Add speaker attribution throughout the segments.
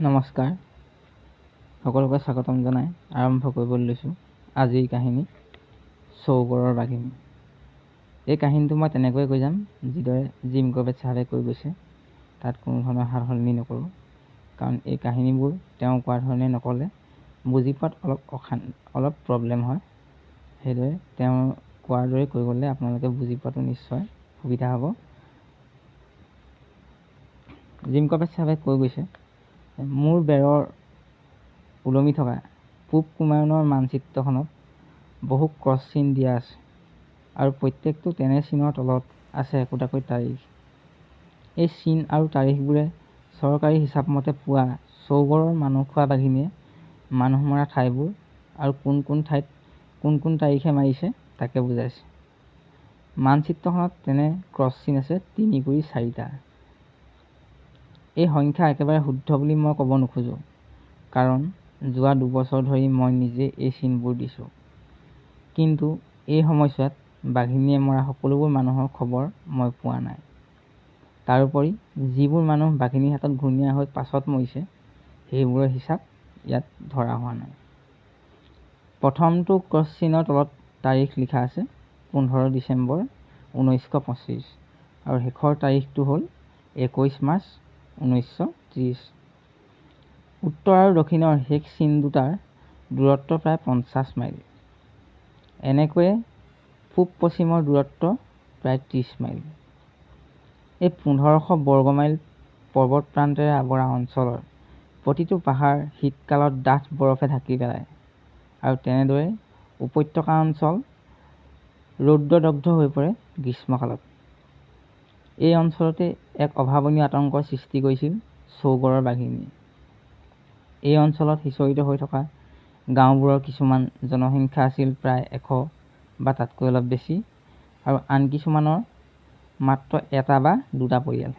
Speaker 1: নমস্কাৰ, সকলোকে স্বাগতম জনাই আৰম্ভ কৰিবলৈ লৈছোঁ আজিৰ কাহিনী চৌগৰৰ বাঘিনী। এই কাহিনীটো মই তেনেকৈ কৈ যাম যিদৰে জিম কোৰ্বেট চাহাবে কৈ গৈছে, তাত কোনো ধৰণৰ সাল সলনি নকৰোঁ, কাৰণ এই কাহিনীবোৰ তেওঁ কোৱা ধৰণে নক'লে বুজি পোৱাত অলপ প্ৰব্লেম হয়। সেইদৰে তেওঁ কোৱাৰ দৰে কৈ গ'লে আপোনালোকে বুজি পোৱাটো নিশ্চয় সুবিধা হ'ব। জিম কোৰ্বেট চাহাবে কৈ গৈছে, মোৰ বেৰৰ ওলমি থকা পূব কোমায়নৰ মানচিত্ৰখনত বহু ক্ৰছ চিন দিয়া আছে আৰু প্ৰত্যেকটো তেনে চিনৰ তলত আছে একোটাকৈ তাৰিখ। এই চিন আৰু তাৰিখবোৰে চৰকাৰী হিচাপমতে পোৱা চৌগৰৰ মানুহ খোৱা বাঘিনীয়ে মানুহ মৰা ঠাইবোৰ আৰু কোন কোন ঠাইত কোন কোন তাৰিখে মাৰিছে তাকে বুজাইছে। মানচিত্ৰখনত তেনে ক্ৰছ চিন আছে 3×4টা। এই সংখ্যা একেবাৰে শুদ্ধ বুলি মই ক'ব নোখোজোঁ, কাৰণ যোৱা 2 বছৰ ধৰি মই নিজে এই চিনবোৰ দিছোঁ, কিন্তু এই সময়ছোৱাত বাঘিনীয়ে মৰা সকলোবোৰ মানুহৰ খবৰ মই পোৱা নাই। তাৰোপৰি যিবোৰ মানুহ বাঘিনীৰ হাতত ঘূৰ্ণীয়া হৈ পাছত মৰিছে সেইবোৰৰ হিচাপ ইয়াত ধৰা হোৱা নাই। প্ৰথমটো ক্ৰছ চিনৰ তলত তাৰিখ লিখা আছে 15 ডিচেম্বৰ 1925 আৰু শেষৰ তাৰিখটো হ'ল 21 মাৰ্চ 1930। উত্তৰ আৰু দক্ষিণৰ শেষ চিন দুটাৰ দূৰত্ব প্ৰায় 50 মাইল। এনেকৈয়ে পূব পশ্চিমৰ দূৰত্ব প্ৰায় 30 মাইল। এই 1500 বৰ্গমাইল পৰ্বত প্ৰান্তেৰে আৱৰা অঞ্চলৰ প্ৰতিটো পাহাৰ শীতকালত ডাঠ বৰফে ঢাকি পেলায় আৰু তেনেদৰে উপত্যকা অঞ্চল ৰৌদ্ৰদগ্ধ হৈ পৰে গ্ৰীষ্মকালত। এই অঞ্চলতে এক অভাৱনীয় আতংকৰ সৃষ্টি কৰিছিল চৌগৰৰ বাঘিনীয়ে। এই অঞ্চলত সিঁচৰিত হৈ থকা গাঁওবোৰৰ কিছুমান জনসংখ্যা আছিল প্ৰায় 100 বা তাতকৈ অলপ বেছি, আৰু আন কিছুমানৰ মাত্ৰ 1 বা 2টা পৰিয়াল।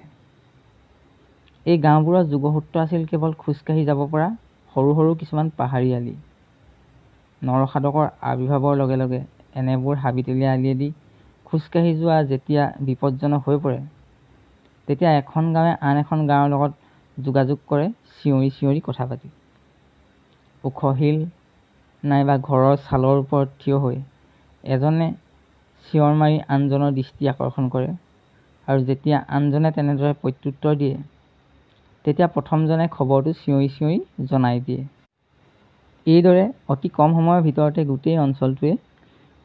Speaker 1: এই গাঁওবোৰৰ যোগসূত্ৰ আছিল কেৱল খোজকাঢ়ি যাব পৰা সৰু সৰু কিছুমান পাহাৰী আলি। নৰসাধকৰ আবিৰ্ভাৱৰ লগে লগে এনেবোৰ হাবিতলীয়া আলিয়েদি খোজকাঢ়ি যোৱা যেতিয়া বিপদজনক হৈ পৰে, তেতিয়া এখন গাঁৱে আন এখন গাঁৱৰ লগত যোগাযোগ কৰে চিঞৰি চিঞৰি কথা পাতি। ওখ শিল নাইবা ঘৰৰ ছালৰ ওপৰত থিয় হৈ এজনে চিঞৰ মাৰি আনজনৰ দৃষ্টি আকৰ্ষণ কৰে, আৰু যেতিয়া আনজনে তেনেদৰে প্ৰত্যুত্তৰ দিয়ে তেতিয়া প্ৰথমজনে খবৰটো চিঞৰি চিঞৰি জনাই দিয়ে। এইদৰে অতি কম সময়ৰ ভিতৰতে গোটেই অঞ্চলটোৱে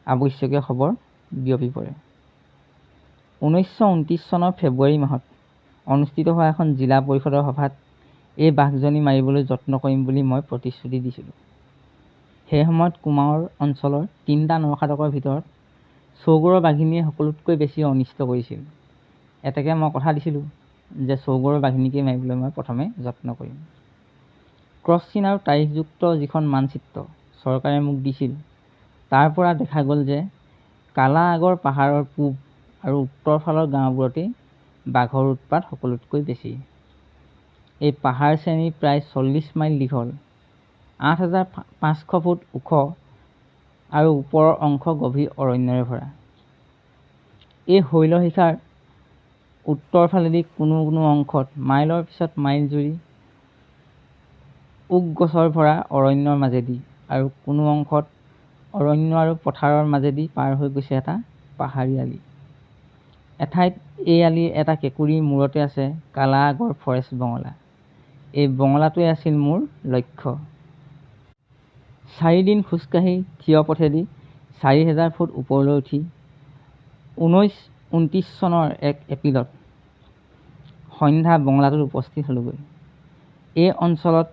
Speaker 1: আৱশ্যকীয় খবৰ বিয়পি পৰে। 1929 চনৰ ফেব্ৰুৱাৰী মাহত অনুষ্ঠিত হোৱা এখন জিলা পৰিষদৰ সভাত এই বাঘজনী মাৰিবলৈ যত্ন কৰিম বুলি মই প্ৰতিশ্ৰুতি দিছিলোঁ। সেই সময়ত কোমাওৰ অঞ্চলৰ 3টা নৰসাধকৰ ভিতৰত চৌগৰৰ বাঘিনীয়ে সকলোতকৈ বেছি অনিষ্ট কৰিছিল। এতেকে মই কথা দিছিলোঁ যে চৌগৰৰ বাঘিনীকে মাৰিবলৈ মই প্ৰথমে যত্ন কৰিম। ক্ৰছ চিন আৰু তাৰিখযুক্ত যিখন মানচিত্ৰ চৰকাৰে মোক দিছিল, তাৰ পৰা দেখা গ'ল যে কালা আগৰ পাহাৰৰ পূব আৰু উত্তৰ ফালৰ গাঁওবোৰতেই বাঘৰ উৎপাত সকলোতকৈ বেছি। এই পাহাৰ শ্ৰেণী প্ৰায় 40 মাইল দীঘল, 8500 ফুট ওখ আৰু ওপৰৰ অংশ গভীৰ অৰণ্যৰে ভৰা। এই শৈলশিখাৰ উত্তৰ ফালেদি কোনো কোনো অংশত মাইলৰ পিছত মাইল জুৰি ওক গছৰ ভৰা অৰণ্যৰ মাজেদি আৰু কোনো অংশত অৰণ্য আৰু পথাৰৰ মাজেদি পাৰ হৈ গৈছে এটা পাহাৰী আলি। এঠাইত এই আলিৰ এটা কেঁকুৰিৰ মূৰতে আছে কালা আগৰ ফৰেষ্ট বঙলা। এই বঙলাটোৱে আছিল মোৰ লক্ষ্য। 4 দিন খোজকাঢ়ি থিয় পথেদি 4000 ফুট ওপৰলৈ উঠি 1929 চনৰ 1 এপ্ৰিলত সন্ধ্যা বঙলাটোত উপস্থিত হ'লোগৈ। এই অঞ্চলত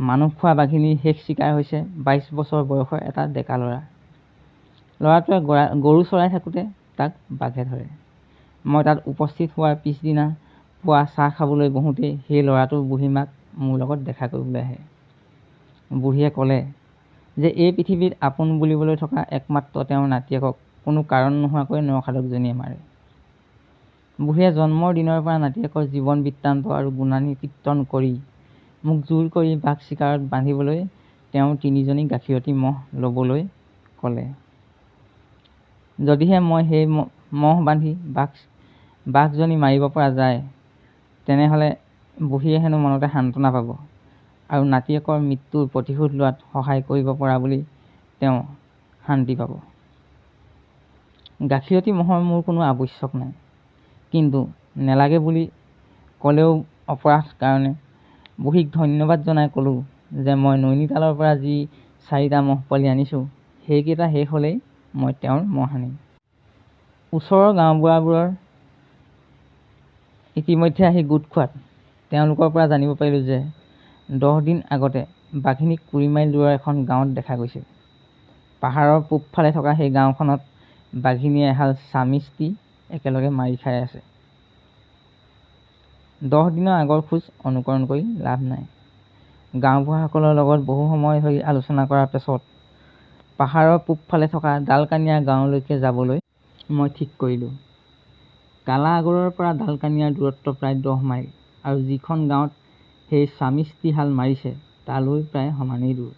Speaker 1: মানুহ খোৱা বাঘিনীৰ শেষ চিকাৰ হৈছে 22 বছৰ বয়সৰ এটা ডেকা ল'ৰা। ল'ৰাটোৱে গৰু চৰাই থাকোঁতে তাক বাঘে ধৰে। মই তাত উপস্থিত হোৱাৰ পিছদিনা পুৱা চাহ খাবলৈ বহোঁতেই সেই ল'ৰাটোৰ বুঢ়ীমাক মোৰ লগত দেখা কৰিবলৈ আহে। বুঢ়ীয়ে ক'লে যে এই পৃথিৱীত আপোন বুলিবলৈ থকা একমাত্ৰ তেওঁৰ নাতিয়েকক কোনো কাৰণ নোহোৱাকৈ নৰসাধকজনীয়ে মাৰে। বুঢ়ীয়ে জন্মৰ দিনৰ পৰা নাতিয়েকৰ জীৱন বৃত্তান্ত আৰু গুণানী কীৰ্তন কৰি মোক জোৰ কৰি বাঘ চিকাৰত বান্ধিবলৈ তেওঁৰ 3জনী গাখীৰতী মহ ল'বলৈ ক'লে। যদিহে মই সেই মহ বান্ধি বাঘজনী মাৰিব পৰা যায়, তেনেহ'লে বুঢ়ীয়ে হেনো মনতে সান্তনা পাব আৰু নাতিয়েকৰ মৃত্যুৰ প্ৰতিশোধ লোৱাত সহায় কৰিব পৰা বুলি তেওঁ শান্তি পাব। গাখীৰতী মহৰ মোৰ কোনো আৱশ্যক নাই, কিন্তু নেলাগে বুলি ক'লেও অপৰাধ কাৰণে বুঢ়ীক ধন্যবাদ জনাই ক'লোঁ যে মই নৈনিতালৰ পৰা যি 4টা মহ পোৱালি আনিছোঁ সেইকেইটা শেষ হ'লেই মই তেওঁৰ মহ আনিম। ওচৰৰ গাঁওবুঢ়াবোৰৰ ইতিমধ্যে আহি গোট খোৱাত তেওঁলোকৰ পৰা জানিব পাৰিলোঁ যে 10 দিন আগতে বাঘিনীক 20 মাইল দূৰৰ এখন গাঁৱত দেখা গৈছিল। পাহাৰৰ পূবফালে থকা সেই গাঁওখনত বাঘিনীয়ে এহাল স্বামী-স্ত্ৰী একেলগে মাৰি খাই আছে। 10 দিনৰ আগৰ খোজ অনুকৰণ কৰি লাভ নাই। গাঁওবুঢ়াসকলৰ লগত বহু সময় ধৰি আলোচনা কৰাৰ পাছত পাহাৰৰ পূবফালে থকা ডালকানিয়া গাঁৱলৈকে যাবলৈ মই ঠিক কৰিলোঁ। কালা আগৰৰ পৰা ডালকানিয়াৰ দূৰত্ব প্ৰায় 10 মাইল আৰু যিখন গাঁৱত সেই স্বামী-স্ত্ৰীহাল মাৰিছে তালৈ প্ৰায় সমানেই দূৰ।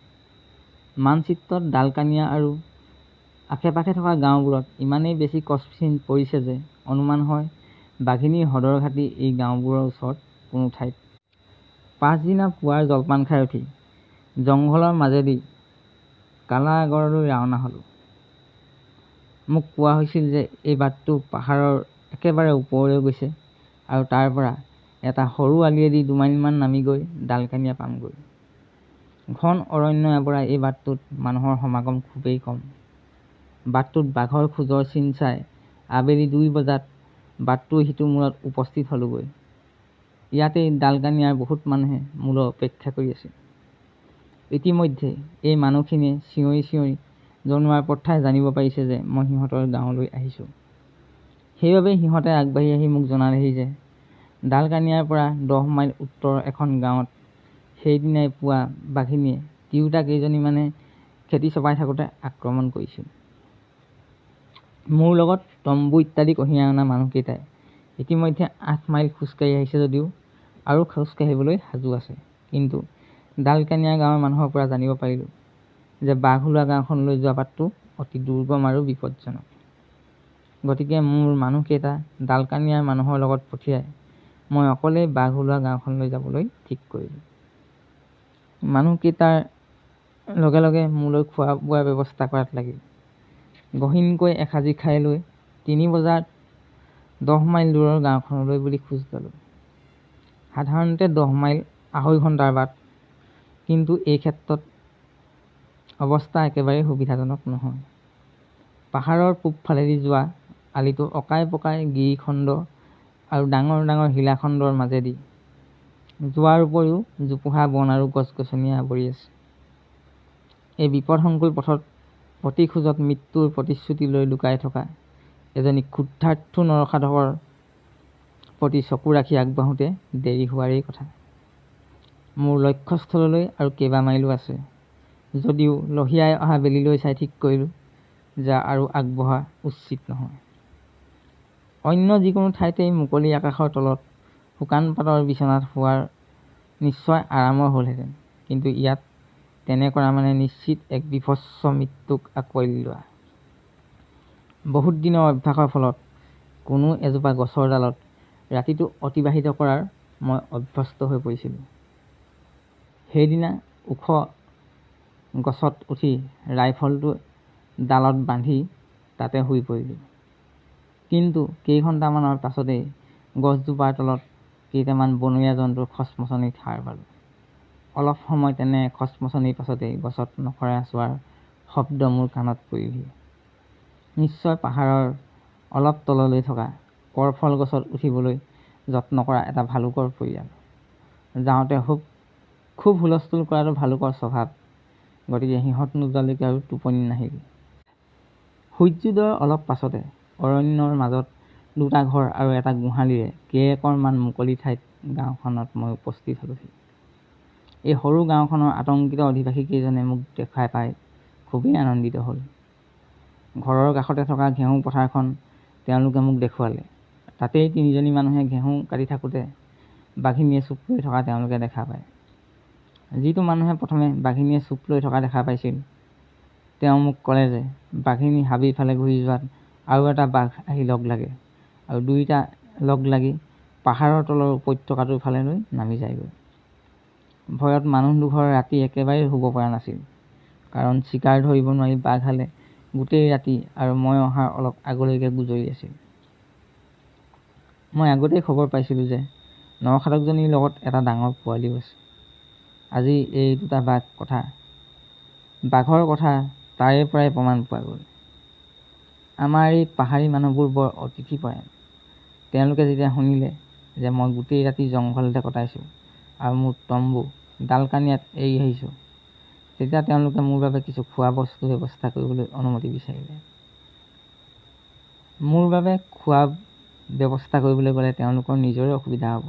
Speaker 1: মানচিত্ৰত ডালকানিয়া আৰু আশে-পাশে থকা গাঁওবোৰত ইমানেই বেছি ক্ৰছচিন পৰিছে যে অনুমান হয় বাঘিনীৰ সদৰ ঘাটি এই গাঁওবোৰৰ ওচৰত কোনো ঠাইত। পাছদিনা পুৱাৰ জলপান খাই উঠি জংঘলৰ মাজেদি কালা আগৰলৈ ৰাওনা হ'লোঁ। মোক কোৱা হৈছিল যে এই বাটটো পাহাৰৰ একেবাৰে ওপৰলৈ গৈছে আৰু তাৰ পৰা এটা সৰু আলিয়েদি 2 মাইলমান নামি গৈ ডালকানিয়া পামগৈ। ঘন অৰণ্য আৱৰা এই বাটটোত মানুহৰ সমাগম খুবেই কম। বাটটোত বাঘৰ খোজৰ চিন চাই আবেলি 2 বজাত বাটটোৰ সিটো মূৰত উপস্থিত হ'লোগৈ। ইয়াতেই ডালকানিয়াৰ বহুত মানুহে মোলৈ অপেক্ষা কৰি আছিল। ইতিমধ্যে এই মানুহখিনিয়ে চিঞৰি চিঞৰি জনোৱাৰ পথাই জানিব পাৰিছে যে মই সিহঁতৰ গাঁৱলৈ আহিছোঁ। সেইবাবে সিহঁতে আগবাঢ়ি আহি মোক জনালেহি যে ডালকানিয়াৰ পৰা 10 মাইল উত্তৰৰ এখন গাঁৱত সেইদিনাই পুৱা বাঘিনীয়ে তিৰোতা কেইজনীমানে খেতি চপাই থাকোঁতে আক্ৰমণ কৰিছিল। মোৰ লগত তম্বু ইত্যাদি কঢ়িয়াই অনা মানুহকেইটাই ইতিমধ্যে 8 মাইল খোজকাঢ়ি আহিছে যদিও আৰু খোজকাঢ়িবলৈ সাজু আছে। কিন্তু ডালকানিয়া গাঁৱৰ মানুহৰ পৰা জানিব পাৰিলোঁ যে বাঘ ওলোৱা গাঁওখনলৈ যোৱা বাটটো অতি দুৰ্গম আৰু বিপদজনক। গতিকে মোৰ মানুহকেইটা ডালকানিয়াৰ মানুহৰ লগত পঠিয়াই মই অকলেই বাঘ ওলোৱা গাঁওখনলৈ যাবলৈ ঠিক কৰিলোঁ। মানুহকেইটাৰ লগে লগে মোলৈ খোৱা বোৱাৰ ব্যৱস্থা কৰাত লাগিল। গহীনকৈ এসাঁজি খাই লৈ 3 বজাত 10 মাইল দূৰৰ গাঁওখনলৈ বুলি খোজ ল'লোঁ। সাধাৰণতে 10 মাইল 2.5 ঘণ্টাৰ বাট, কিন্তু এই ক্ষেত্ৰত অৱস্থা একেবাৰে সুবিধাজনক নহয়। পাহাৰৰ পূবফালেদি যোৱা আলিটো অকাই পকাই গিৰিখণ্ড আৰু ডাঙৰ ডাঙৰ শিলাখণ্ডৰ মাজেদি যোৱাৰ উপৰিও জোপোহা বন আৰু গছ-গছনিয়ে আৱৰি আছে। এই বিপদসংকুল পথত প্ৰতি খোজত মৃত্যুৰ প্ৰতিশ্ৰুতি লৈ লুকাই থকা এজনী ক্ষুধাৰ্থু নৰসাধকৰ প্ৰতি চকু ৰাখি আগবাঢ়োঁতে দেৰি হোৱাৰেই কথা। মোৰ লক্ষ্যস্থললৈ আৰু কেইবা মাইলো আছে, যদিও লহিয়াই অহা বেলিলৈ চাই ঠিক কৰিলোঁ যে আৰু আগবঢ়া উচিত নহয়। অন্য যিকোনো ঠাইতেই মুকলি আকাশৰ তলত শুকান পাতৰ বিচনাত শোৱাৰ নিশ্চয় আৰামৰ হ'লহেঁতেন, কিন্তু ইয়াত তেনে কৰা মানে নিশ্চিত এক বিভৎস মৃত্যুক আঁকোৱালি লোৱা। বহুত দিনৰ অভ্যাসৰ ফলত কোনো এজোপা গছৰ ডালত ৰাতিটো অতিবাহিত কৰাৰ মই অভ্যস্ত হৈ পৰিছিলোঁ। সেইদিনা ওখ গছত উঠি ৰাইফলটো ডালত বান্ধি তাতে শুই পৰিলোঁ। কিন্তু কেইঘণ্টামানৰ পাছতেই গছজোপাৰ তলত কেইটামান বনৰীয়া জন্তুৰ খচমচনিত সাৰ পালোঁ। অলপ সময় তেনে খচমচনিৰ পাছতেই গছত নখৰা চোৱাৰ শব্দ মোৰ কাণত পৰিলহি। নিশ্চয় পাহাৰৰ অলপ তললৈ থকা কৰফল গছত উঠিবলৈ যত্ন কৰা এটা ভালুকৰ পৰিয়াল। যাওঁতে খুব হুলস্থুল কৰাটো ভালুকৰ স্বভাৱ, গতিকে সিহঁত নোযোৱালৈকে আৰু টোপনি নাহিল। সূৰ্যোদয়ৰ অলপ পাছতে অৰণ্যৰ মাজত 2টা ঘৰ আৰু এটা গোহালিৰে কেইএকৰমান মুকলি ঠাইত গাঁওখনত মই উপস্থিত হ'লোহি। এই সৰু গাঁওখনৰ আতংকিত অধিবাসীকেইজনে মোক দেখাই পাই খুবেই আনন্দিত হ'ল। ঘৰৰ কাষতে থকা ঘেঁহু পথাৰখন তেওঁলোকে মোক দেখুৱালে। তাতেই 3জনী মানুহে ঘেঁহু কাটি থাকোঁতে বাঘিনীয়ে চুপ লৈ থকা তেওঁলোকে দেখা পায়। যিটো মানুহে প্ৰথমে বাঘিনীয়ে চুপ লৈ থকা দেখা পাইছিল তেওঁ মোক ক'লে যে বাঘিনী হাবিৰ ফালে ঘূৰি যোৱাত আৰু এটা বাঘ আহি লগ লাগে আৰু 2টা লগ লাগি পাহাৰৰ তলৰ উপত্যকাটোৰ ফালেলৈ নামি যায়গৈ। ভয়ত মানুহ দুঘৰ ৰাতি একেবাৰে শুব পৰা নাছিল, কাৰণ চিকাৰ ধৰিব নোৱাৰি বাঘহালে গোটেই ৰাতি আৰু মই অহাৰ অলপ আগলৈকে গুজৰি আছিল। মই আগতেই খবৰ পাইছিলোঁ যে নৰখাদকজনীৰ লগত এটা ডাঙৰ পোৱালিও আছে। আজি এই দুটা বাঘৰ কথা তাৰে পৰাই প্ৰমাণ পোৱা গ'ল। আমাৰ এই পাহাৰী মানুহবোৰ বৰ অতিথিপৰায়ণ। তেওঁলোকে যেতিয়া শুনিলে যে মই গোটেই ৰাতি জংঘলতে কটাইছোঁ আৰু মোৰ তম্বু ডালকানিয়াত এৰি আহিছোঁ, তেতিয়া তেওঁলোকে মোৰ বাবে কিছু খোৱা বস্তু ব্যৱস্থা কৰিবলৈ অনুমতি বিচাৰিলে। মোৰ বাবে খোৱা ব্যৱস্থা কৰিবলৈ গ'লে তেওঁলোকৰ নিজৰে অসুবিধা হ'ব,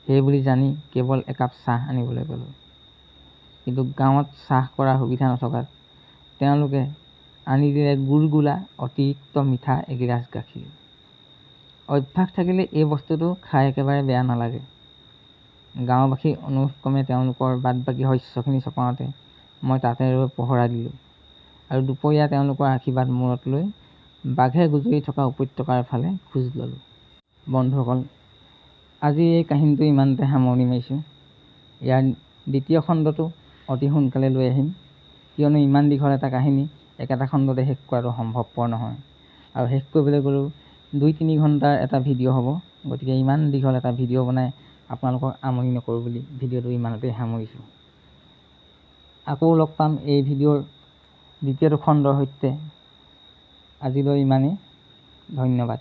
Speaker 1: সেইবুলি জানি কেৱল একাপ চাহ আনিবলৈ গ'লোঁ। কিন্তু গাঁৱত চাহ কৰাৰ সুবিধা নথকাত তেওঁলোকে আনি দিলে গুলগুলা, অতিৰিক্ত মিঠা এগিলাচ গাখীৰ। অভ্যাস থাকিলে এই বস্তুটো খাই একেবাৰে বেয়া নালাগে। গাঁওবাসীৰ অনুৰোধক্ৰমে তেওঁলোকৰ বাদবাকী শস্যখিনি চপাওঁতে মই তাতে ৰৈ পহৰা দিলোঁ আৰু দুপৰীয়া তেওঁলোকৰ আশীৰ্বাদ মূৰত লৈ বাঘে গুজৰি থকা উপত্যকাৰ ফালে খোজ ল'লোঁ। বন্ধুসকল, আজি এই কাহিনীটো ইমানতে সামৰণি মাৰিছোঁ। ইয়াৰ দ্বিতীয় খণ্ডটো অতি সোনকালে লৈ আহিম, কিয়নো ইমান দীঘল এটা কাহিনী একেটা খণ্ডতে শেষ কৰাটো সম্ভৱপৰ নহয়, আৰু শেষ কৰিবলৈ গ'লেও 2-3 ঘণ্টাৰ এটা ভিডিঅ' হ'ব। গতিকে ইমান দীঘল এটা ভিডিঅ' বনাই আপোনালোকক আমনি নকৰোঁ বুলি ভিডিঅ'টো ইমানতেই সামৰিছোঁ। আকৌ লগ পাম এই ভিডিঅ'ৰ দ্বিতীয়টো খণ্ডৰ সৈতে। আজিলৈ ইমানেই। ধন্যবাদ।